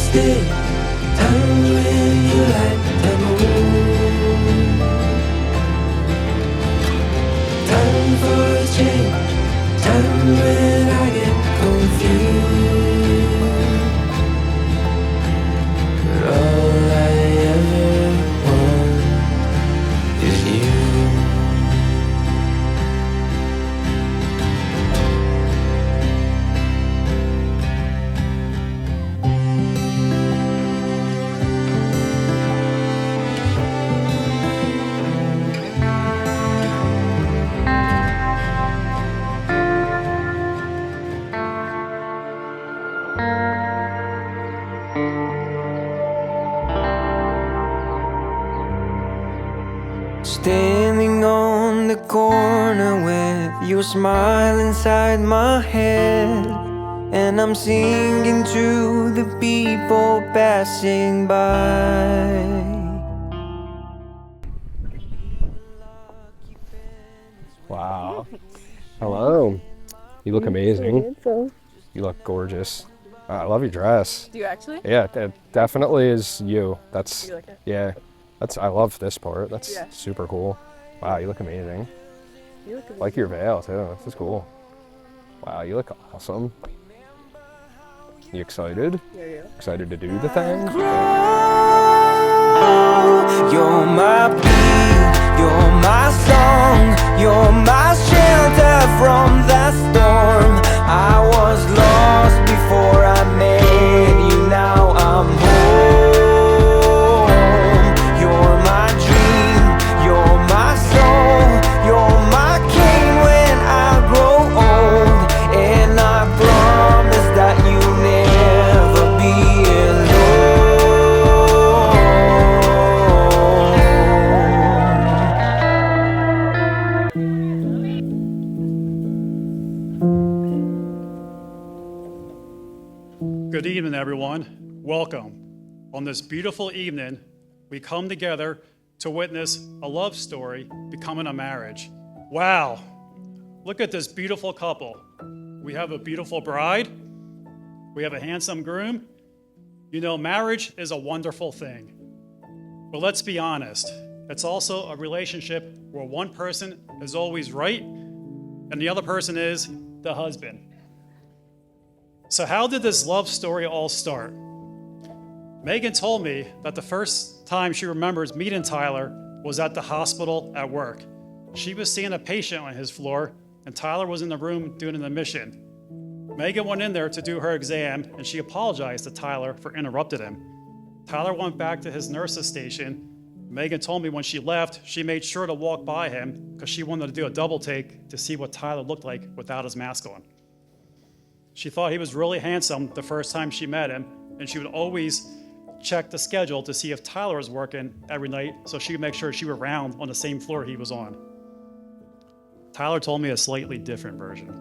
still, times when you light the moon. Time for a change, time when I get confused. But all I ever want is you. Standing on the corner with your smile inside my head, and I'm singing to the people passing by. Wow. Hello. You look amazing. You look gorgeous. I love your dress. Do you actually? Yeah, it definitely is you. That's, Do you like it? yeah. I love this part. That's Yeah. super cool. Wow, you look amazing. You look amazing. Like your veil too. This is cool. Wow, you look awesome. You excited? Yeah. Excited to do the thing? You're my beat, you're my song, you're my shelter from the storm. I was lost before I met you, now I'm home. You're my dream, you're my soul, you're my king when I grow old. And I promise that you'll never be Good evening, everyone. Welcome. On this beautiful evening, we come together to witness a love story becoming a marriage. Wow. Look at this beautiful couple. We have a beautiful bride. We have a handsome groom. You know, marriage is a wonderful thing. But let's be honest. It's also a relationship where one person is always right and the other person is the husband. So how did this love story all start? Megan told me that the first time she remembers meeting Tyler was at the hospital at work. She was seeing a patient on his floor, and Tyler was in the room doing an admission. Megan went in there to do her exam, and she apologized to Tyler for interrupting him. Tyler went back to his nurse's station. Megan told me when she left, she made sure to walk by him because she wanted to do a double take to see what Tyler looked like without his mask on. She thought he was really handsome the first time she met him, and she would always check the schedule to see if Tyler was working every night so she could make sure she was around on the same floor he was on. Tyler told me a slightly different version.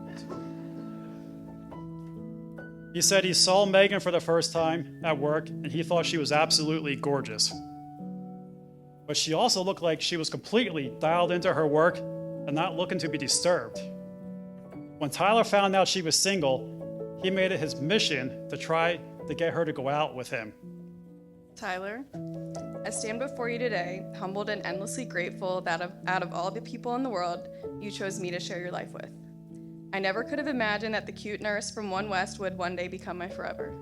He said he saw Megan for the first time at work, and he thought she was absolutely gorgeous. But she also looked like she was completely dialed into her work and not looking to be disturbed. When Tyler found out she was single, he made it his mission to try to get her to go out with him. Tyler, I stand before you today, humbled and endlessly grateful that out of all the people in the world, you chose me to share your life with. I never could have imagined that the cute nurse from One West would one day become my forever.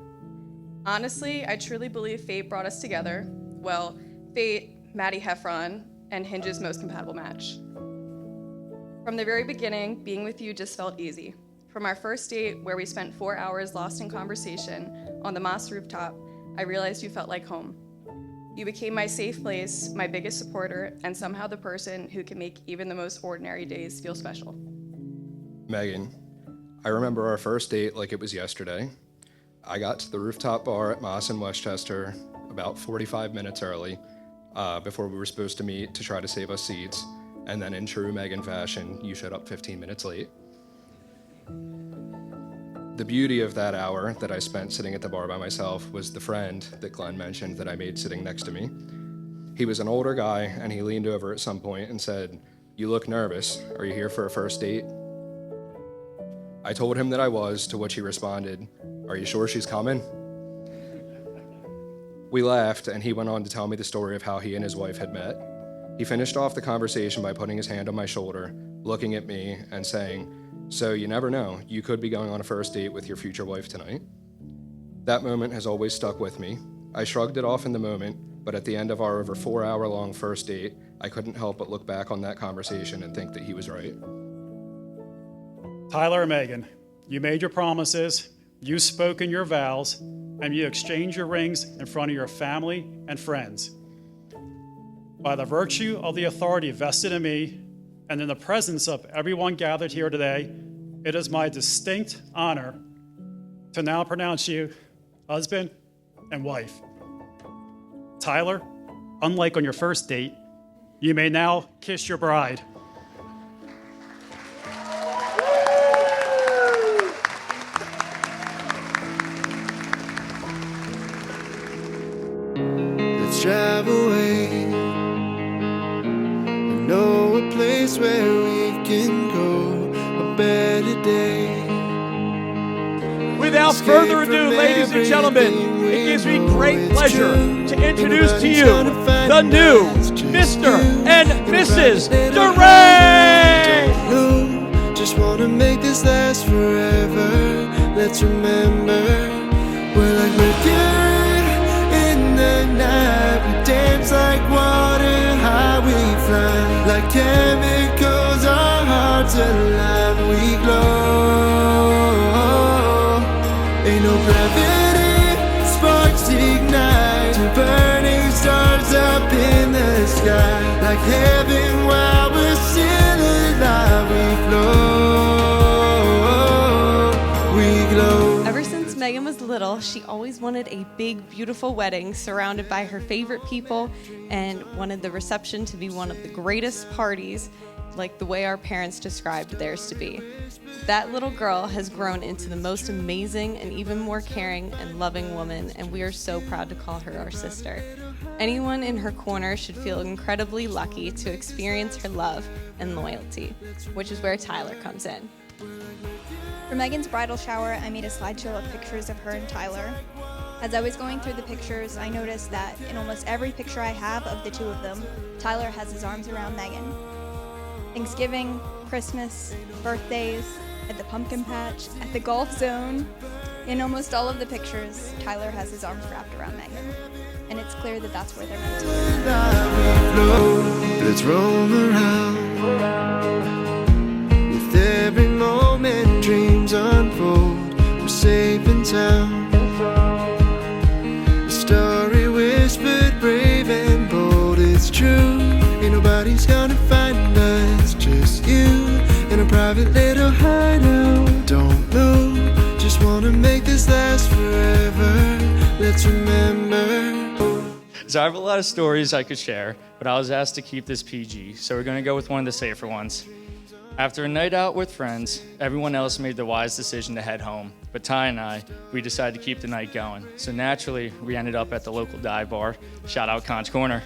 Honestly, I truly believe fate brought us together. Well, fate, Maddie Heffron, and Hinge's most compatible match. From the very beginning, being with you just felt easy. From our first date, where we spent 4 hours lost in conversation on the Moss rooftop, I realized you felt like home. You became my safe place, my biggest supporter, and somehow the person who can make even the most ordinary days feel special. Megan, I remember our first date like it was yesterday. I got to the rooftop bar at Moss in Westchester about 45 minutes early before we were supposed to meet to try to save us seats. And then in true Megan fashion, you showed up 15 minutes late. The beauty of that hour that I spent sitting at the bar by myself was the friend that Glenn mentioned that I made sitting next to me. He was an older guy, and he leaned over at some point and said, "You look nervous. Are you here for a first date?" I told him that I was, to which he responded, "Are you sure she's coming?" We laughed, and he went on to tell me the story of how he and his wife had met. He finished off the conversation by putting his hand on my shoulder, looking at me, and saying, "So you never know, you could be going on a first date with your future wife tonight." That moment has always stuck with me. I shrugged it off in the moment, but at the end of our over 4-hour-long first date, I couldn't help but look back on that conversation and think that he was right. Tyler and Meghan, you made your promises, you spoke in your vows, and you exchanged your rings in front of your family and friends. By the virtue of the authority vested in me, and in the presence of everyone gathered here today, it is my distinct honor to now pronounce you husband and wife. Tyler, unlike on your first date, you may now kiss your bride. Let's drive away. I know a place where we can go a better day. Without further ado, ladies and gentlemen, it gives me great pleasure to introduce to you the new Mr. and Mrs. Duray! No, just wanna make this last forever. Let's remember, we're like mercury in the night. We dance like water, high we fly. Like chemicals, our hearts align. We glow. Ain't no gravity, sparks ignite. Two burning stars up in the sky. Like heaven while we're still alive. We glow. Ever since Meghan was little, she always wanted a big, beautiful wedding surrounded by her favorite people and wanted the reception to be one of the greatest parties, like the way our parents described theirs to be. That little girl has grown into the most amazing and even more caring and loving woman, and we are so proud to call her our sister. Anyone in her corner should feel incredibly lucky to experience her love and loyalty, which is where Tyler comes in. For Meghan's bridal shower, I made a slideshow of pictures of her and Tyler. As I was going through the pictures, I noticed that in almost every picture I have of the two of them, Tyler has his arms around Meghan. Thanksgiving, Christmas, birthdays, at the pumpkin patch, at the golf zone. In almost all of the pictures, Tyler has his arms wrapped around Meghan. And it's clear that that's where they're meant to be. Let's roam around. With every moment, dreams unfold. We're safe in town. The story whispered, brave and bold. It's true. Ain't nobody's gonna find us, just you in a private little hideout. Don't know, just wanna make this last forever. Let's remember. So I have a lot of stories I could share, but I was asked to keep this PG, so we're gonna go with one of the safer ones. After a night out with friends, everyone else made the wise decision to head home, but Ty and I, we decided to keep the night going. So naturally, we ended up at the local dive bar, shout out Conch Corner.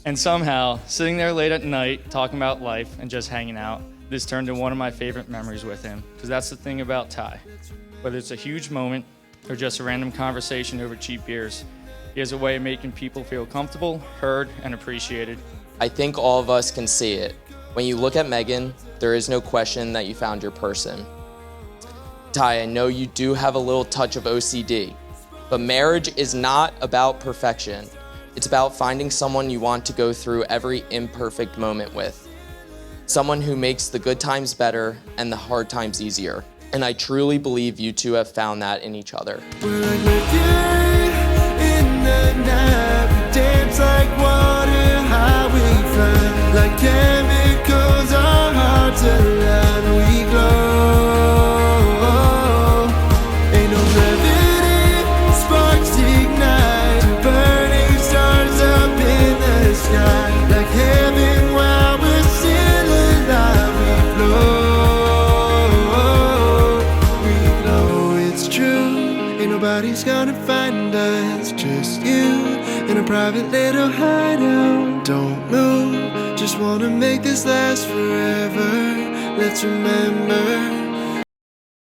And somehow, sitting there late at night, talking about life and just hanging out, this turned into one of my favorite memories with him, because that's the thing about Ty. Whether it's a huge moment or just a random conversation over cheap beers, he has a way of making people feel comfortable, heard, and appreciated. I think all of us can see it. When you look at Meghan, there is no question that you found your person. Ty, I know you do have a little touch of OCD, but marriage is not about perfection. It's about finding someone you want to go through every imperfect moment with. Someone who makes the good times better and the hard times easier. And I truly believe you two have found that in each other. We're like mercury in the night. We dance like water, high we fly. Like chemicals, our hearts align. We glow. Ain't no gravity, sparks ignite. Two burning stars up in the sky. Like heaven while we're still alive. We glow, it's true. Ain't nobody's gonna find us, just you in a private little hideout. Don't know, just wanna make this last forever. Let's remember.